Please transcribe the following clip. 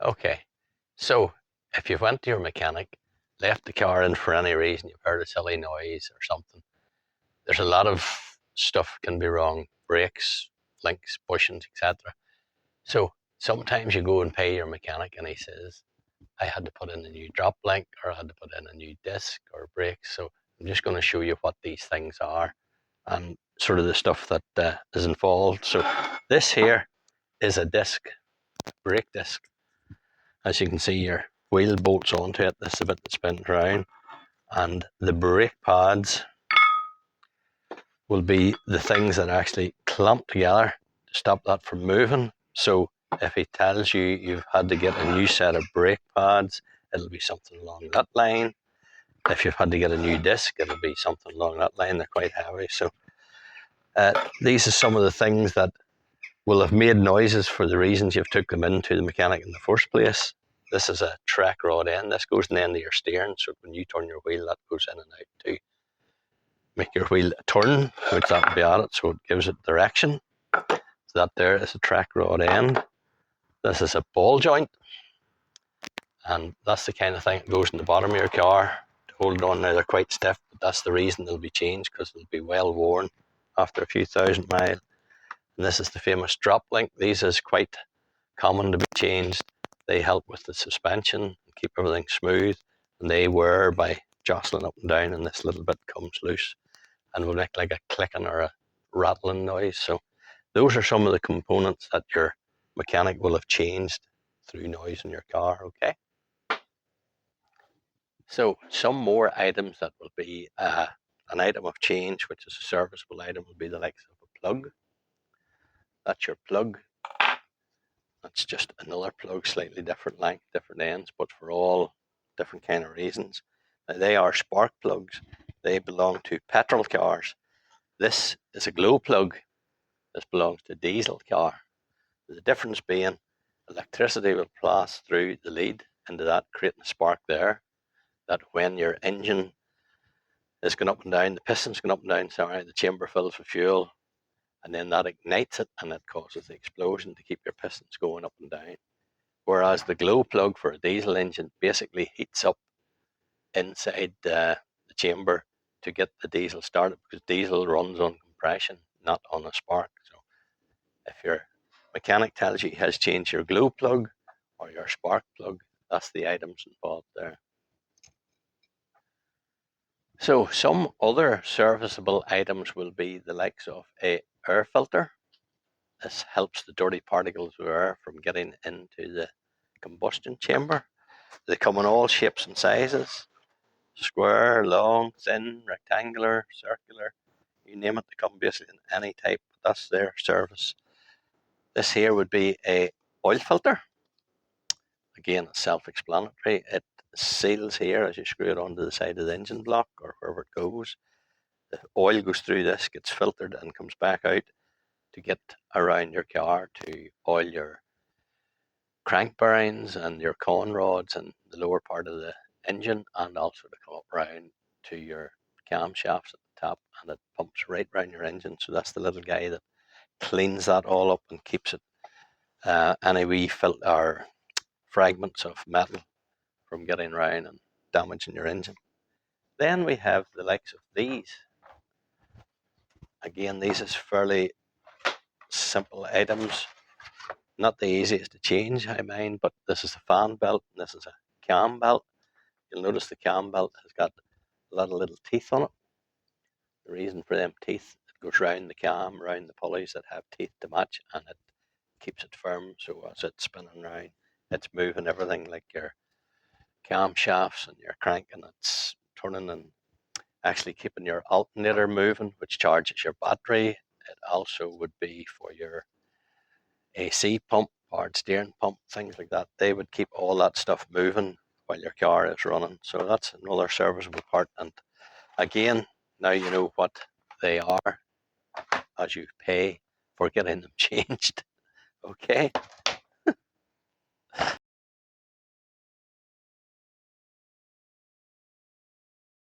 Okay, so if you went to your mechanic, left the car in for any reason, you've heard a silly noise or something, there's a lot of stuff can be wrong, brakes, links, bushings, etc. So sometimes you go and pay your mechanic and he says, I had to put in a new drop link or I had to put in a new disc or brakes. So I'm just going to show you what these things are and sort of the stuff that is involved. So this here is a disc, brake disc. As you can see, your wheel bolts onto it. This is a bit that spins around. And the brake pads will be the things that actually clamp together to stop that from moving. So if he tells you you've had to get a new set of brake pads, it'll be something along that line. If you've had to get a new disc, it'll be something along that line. They're quite heavy. So these are some of the things that will have made noises for the reasons you've took them into the mechanic in the first place. This is a track rod end. This goes in the end of your steering, so when you turn your wheel, that goes in and out to make your wheel turn, which that will be at it, so it gives it direction. So that there is a track rod end. This is a ball joint, and that's the kind of thing that goes in the bottom of your car to hold on. Now they're quite stiff, but that's the reason they'll be changed, because they'll be well worn after a few thousand miles. And this is the famous drop link. These is quite common to be changed. They help with the suspension and keep everything smooth, and they wear by jostling up and down, and this little bit comes loose and will make like a clicking or a rattling noise. So those are some of the components that your mechanic will have changed through noise in your car. Okay, so some more items that will be an item of change, which is a serviceable item, will be the likes of a plug. That's your plug. That's just another plug, slightly different length, different ends, but for all different kind of reasons. Now, they are spark plugs. They belong to petrol cars. This is a glow plug. This belongs to a diesel car. The difference being electricity will pass through the lead into that, creating a spark there, that when your engine is going up and down, the piston's going up and down, sorry, the chamber fills with fuel, and then that ignites it and it causes the explosion to keep your pistons going up and down. Whereas the glow plug for a diesel engine basically heats up inside the chamber to get the diesel started, because diesel runs on compression, not on a spark. So if your mechanic tells you he has changed your glow plug or your spark plug, that's the items involved there. So some other serviceable items will be the likes of a air filter. This helps the dirty particles of air from getting into the combustion chamber. They come in all shapes and sizes: square, long, thin, rectangular, circular, you name it. They come basically in any type. That's their service. This here would be a oil filter. Again, it's self-explanatory. It seals here as you screw it onto the side of the engine block or wherever it goes. The oil goes through this, gets filtered, and comes back out to get around your car to oil your crank bearings and your con rods and the lower part of the engine, and also to come up around to your camshafts at the top, and it pumps right around your engine. So that's the little guy that cleans that all up and keeps it any wee or fragments of metal from getting around and damaging your engine. Then we have the likes of these. Again, these is fairly simple items, not the easiest to change, I mind, but this is a fan belt and this is a cam belt. You'll notice the cam belt has got a lot of little teeth on it. The reason for them teeth, it goes round the cam, round the pulleys that have teeth to match, and it keeps it firm, so as it's spinning around, it's moving everything like your camshafts and your crank, and it's turning and actually keeping your alternator moving, which charges your battery. It also would be for your AC pump, powered steering pump, things like that. They would keep all that stuff moving while your car is running. So that's another serviceable part. And again, now you know what they are as you pay for getting them changed. Okay.